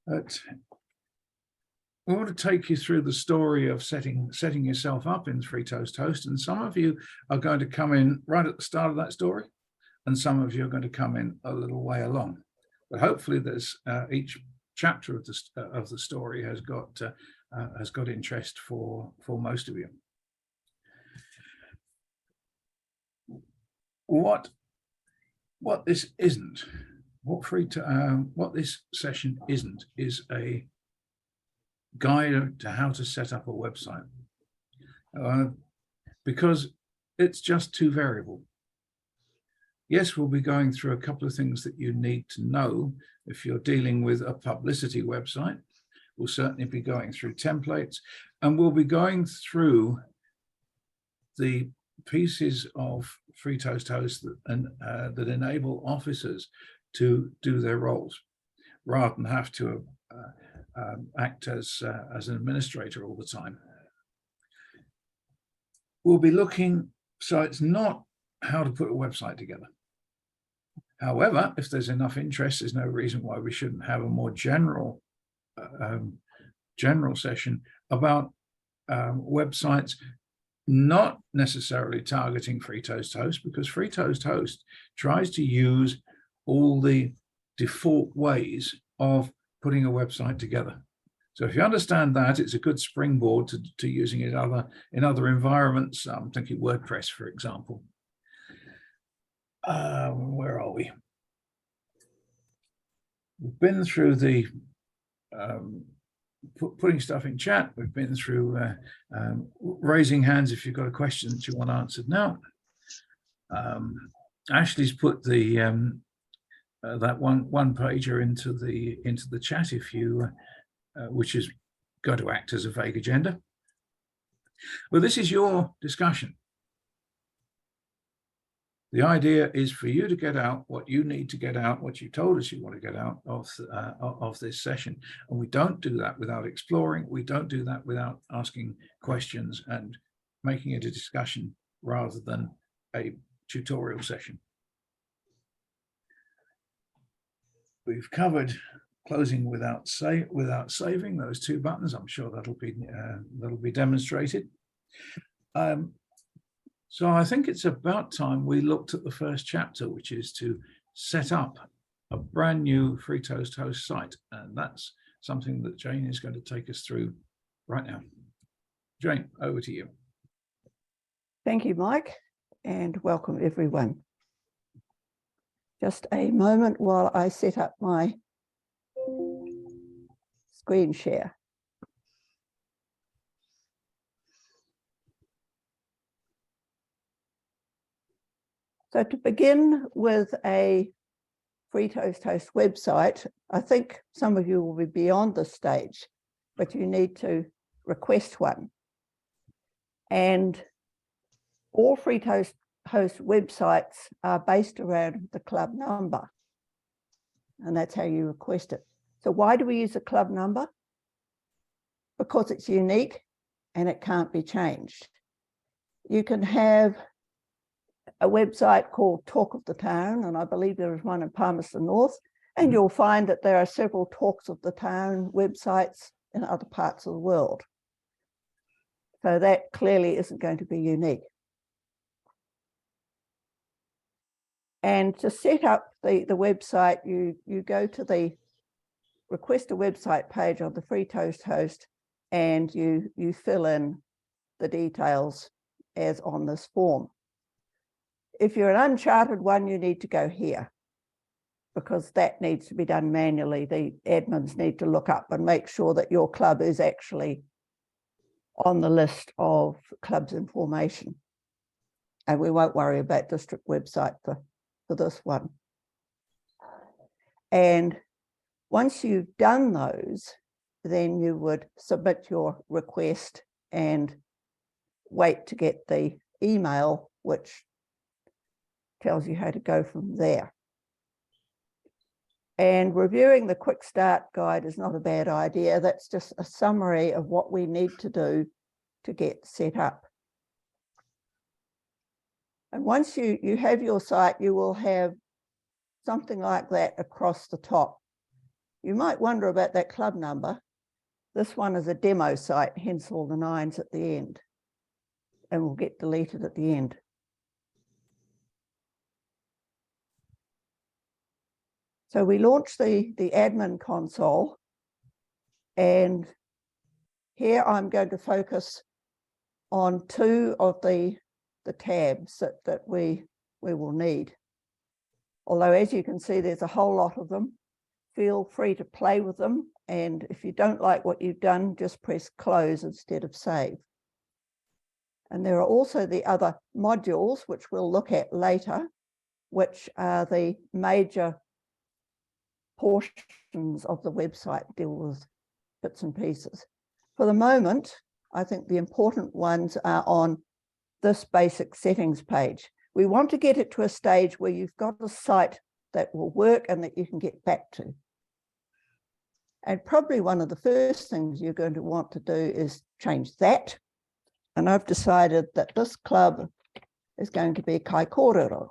But I want to take you through the story of setting yourself up in FreeToastHost, and some of you are going to come in right at the start of that story, and some of you are going to come in a little way along. But hopefully, there's each chapter of the story has got interest for most of you. What this isn't, what this session isn't, is a guide to how to set up a website, because it's just too variable. Yes, we'll be going through a couple of things that you need to know if you're dealing with a publicity website. We'll certainly be going through templates, and we'll be going through the pieces of FreeToastHost that enable officers to do their roles, rather than have to act as an administrator all the time. We'll be looking, so it's not how to put a website together. However, if there's enough interest, there's no reason why we shouldn't have a more general session about websites, not necessarily targeting FreeToastHost, because FreeToastHost tries to use all the default ways of putting a website together. So if you understand that, it's a good springboard to using it in other environments. I'm thinking WordPress, for example. Where are we? We've been through the putting stuff in chat. We've been through raising hands if you've got a question that you want answered now. Ashley's put the that one pager into the chat, if you which is going to act as a vague agenda. Well, this is your discussion. The idea is for you to get out what you need to get out, what you told us you want to get out of this session. And we don't do that without exploring. We don't do that without asking questions and making it a discussion rather than a tutorial session. We've covered closing without saving, those two buttons. I'm sure that'll be demonstrated. So I think it's about time we looked at the first chapter, which is to set up a brand new FreeToastHost site. And that's something that Jane is going to take us through right now. Jane, over to you. Thank you, Mike, and welcome everyone. Just a moment while I set up my screen share. So to begin with a FreeToastHost website, I think some of you will be beyond this stage, but you need to request one. And all FreeToastHost websites are based around the club number, and that's how you request it. So why do we use a club number? Because it's unique and it can't be changed. You can have a website called Talk of the Town, and I believe there is one in Palmerston North, and you'll find that there are several Talks of the Town websites in other parts of the world. So that clearly isn't going to be unique. And to set up the website, you go to the request a website page on the FreeToastHost, and you fill in the details as on this form. If you're an uncharted one, you need to go here, because that needs to be done manually. The admins need to look up and make sure that your club is actually on the list of clubs in formation. And we won't worry about district website for this one. And once you've done those, then you would submit your request and wait to get the email, which tells you how to go from there. And reviewing the quick start guide is not a bad idea. That's just a summary of what we need to do to get set up. And once you have your site, you will have something like that across the top. You might wonder about that club number. This one is a demo site, hence all the 9s at the end, and will get deleted at the end. So we launched the admin console, and here I'm going to focus on 2 of the tabs that we will need. Although, as you can see, there's a whole lot of them. Feel free to play with them. And if you don't like what you've done, just press close instead of save. And there are also the other modules, which we'll look at later, which are the major portions of the website, deal with bits and pieces. For the moment, I think the important ones are on this basic settings page. We want to get it to a stage where you've got a site that will work and that you can get back to. And probably one of the first things you're going to want to do is change that. And I've decided that this club is going to be Kai Kōrero.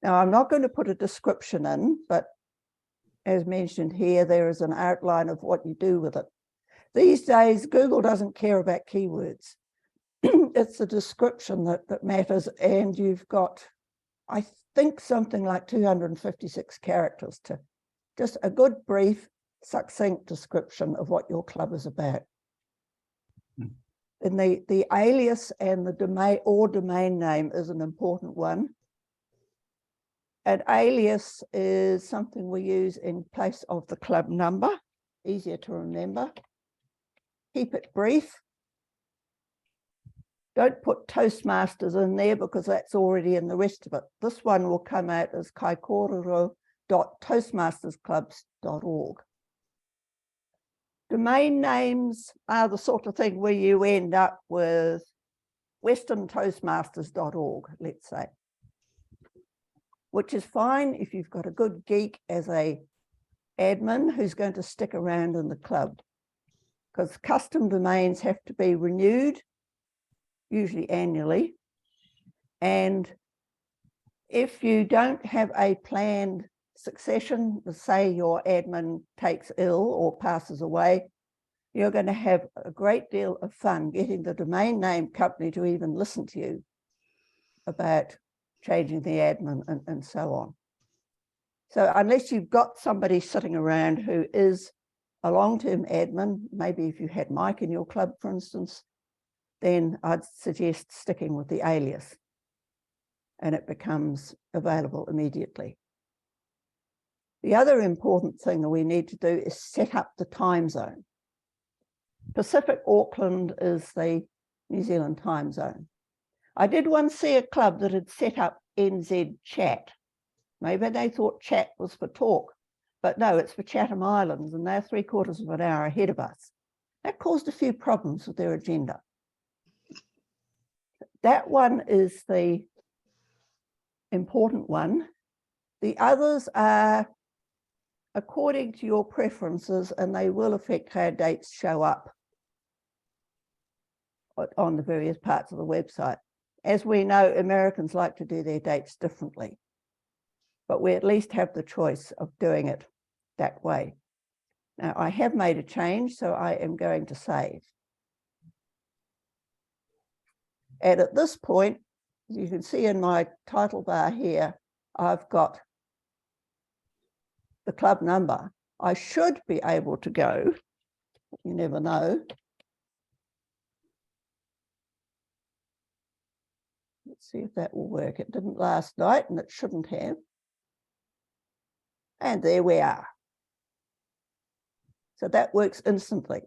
Now, I'm not going to put a description in, but as mentioned here, there is an outline of what you do with it. These days, Google doesn't care about keywords. It's the description that matters, and you've got, I think, something like 256 characters to just a good, brief, succinct description of what your club is about. And the alias and the domain or domain name is an important one. An alias is something we use in place of the club number, easier to remember. Keep it brief. Don't put Toastmasters in there because that's already in the rest of it. This one will come out as kaikorero.toastmastersclubs.org. Domain names are the sort of thing where you end up with westerntoastmasters.org, let's say, which is fine if you've got a good geek as a admin who's going to stick around in the club, because custom domains have to be renewed, usually annually. And if you don't have a planned succession, say your admin takes ill or passes away, you're going to have a great deal of fun getting the domain name company to even listen to you about changing the admin and so on. So unless you've got somebody sitting around who is a long-term admin, maybe if you had Mike in your club, for instance, then I'd suggest sticking with the alias and it becomes available immediately. The other important thing that we need to do is set up the time zone. Pacific Auckland is the New Zealand time zone. I did once see a club that had set up NZ chat. Maybe they thought chat was for talk, but no, it's for Chatham Islands, and they're 3/4 of an hour ahead of us. That caused a few problems with their agenda. That one is the important one. The others are according to your preferences, and they will affect how dates show up on the various parts of the website. As we know, Americans like to do their dates differently, but we at least have the choice of doing it that way. Now, I have made a change, so I am going to save. And at this point, you can see in my title bar here, I've got the club number. I should be able to go, you never know. Let's see if that will work. It didn't last night and it shouldn't have. And there we are. So that works instantly.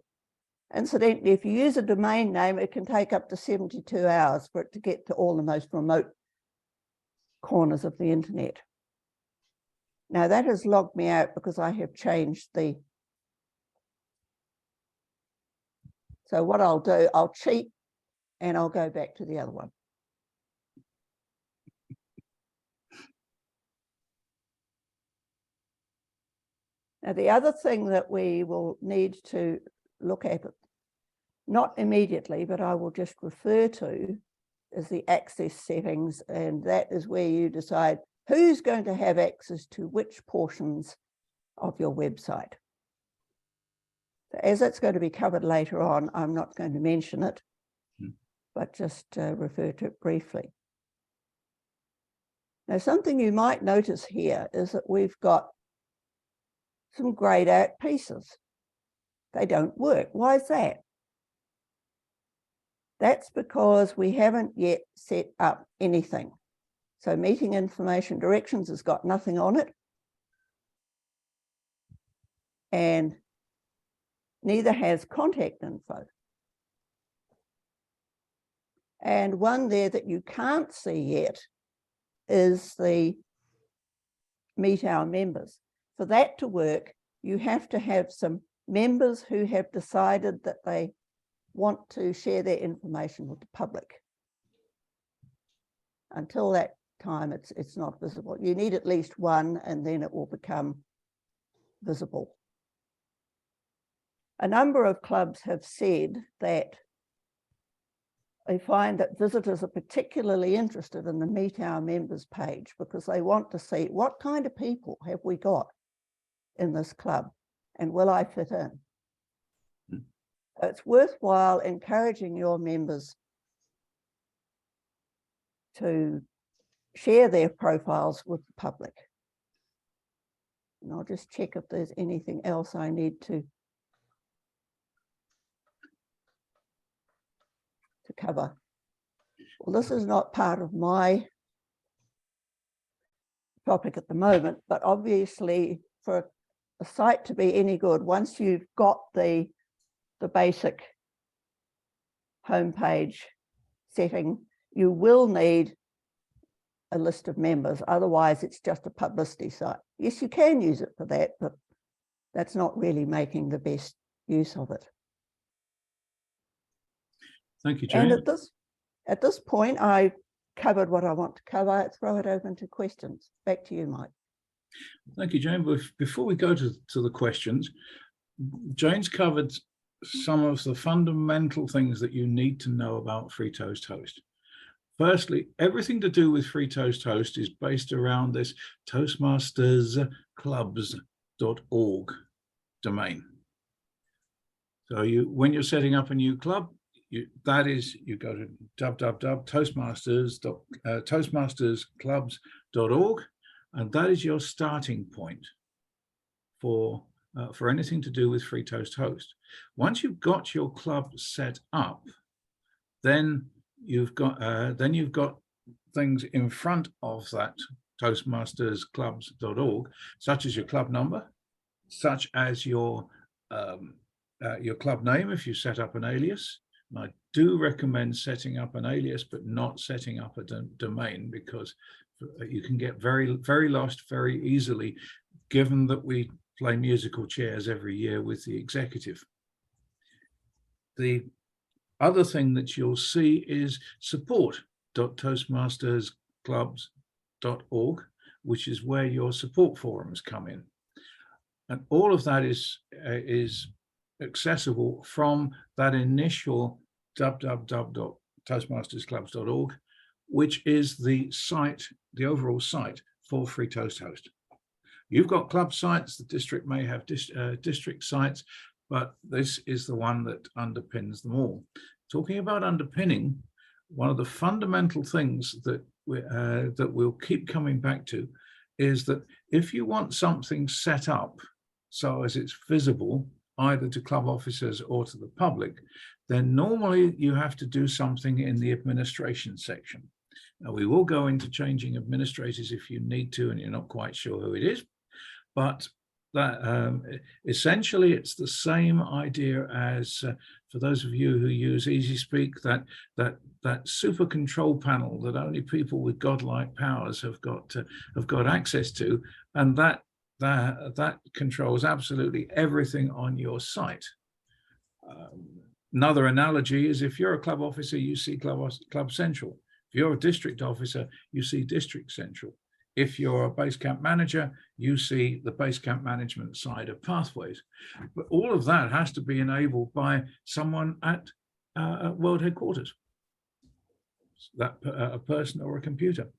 Incidentally, if you use a domain name, it can take up to 72 hours for it to get to all the most remote corners of the internet. Now that has logged me out because I have changed the. So what I'll do, I'll cheat and I'll go back to the other one. Now, the other thing that we will need to look at, not immediately, but I will just refer to, is the access settings, and that is where you decide who's going to have access to which portions of your website. As it's going to be covered later on, I'm not going to mention it, but just refer to it briefly. Now, something you might notice here is that we've got some grayed out pieces. They don't work. Why is that? That's because we haven't yet set up anything. So meeting information directions has got nothing on it. And neither has contact info. And one there that you can't see yet is the meet our members. For that to work, you have to have some members who have decided that they want to share their information with the public. Until that time, it's not visible. You need at least one, and then it will become visible. A number of clubs have said that they find that visitors are particularly interested in the Meet Our Members page because they want to see what kind of people have we got in this club and will I fit in? So it's worthwhile encouraging your members to share their profiles with the public. And I'll just check if there's anything else I need to cover. Well, this is not part of my topic at the moment, but obviously for a site to be any good, once you've got the basic homepage setting, you will need a list of members. Otherwise, it's just a publicity site. Yes, you can use it for that, but that's not really making the best use of it. Thank you, Jane. And at this point, I covered what I want to cover. Throw it open to questions. Back to you, Mike. Thank you, Jane. Before we go to the questions, Jane's covered some of the fundamental things that you need to know about FreeToastHost. Firstly, everything to do with FreeToastHost is based around this toastmastersclubs.org domain. So when you're setting up a new club, you go to toastmastersclubs.org, and that is your starting point for anything to do with FreeToastHost. Once you've got your club set up, then you've got things in front of that toastmastersclubs.org, such as your club number, such as your club name if you set up an alias. And I do recommend setting up an alias, but not setting up a domain, because you can get very, very lost very easily, given that we play musical chairs every year with the executive. The other thing that you'll see is support.toastmastersclubs.org, which is where your support forums come in. And all of that is accessible from that initial www.toastmastersclubs.org, which is the site, the overall site for FreeToastHost. You've got club sites, the district may have district sites, but this is the one that underpins them all. Talking about underpinning, one of the fundamental things that we'll keep coming back to is that if you want something set up so as it's visible either to club officers or to the public, then normally you have to do something in the administration section. Now, we will go into changing administrators if you need to and you're not quite sure who it is, but that essentially it's the same idea as for those of you who use EasySpeak, that super control panel that only people with godlike powers have got access to, and that controls absolutely everything on your site. Another analogy is if you're a club officer, you see Club Central. If you're a district officer, you see District Central. If you're a base camp manager, you see the base camp management side of Pathways. But all of that has to be enabled by someone at World Headquarters. a person or a computer.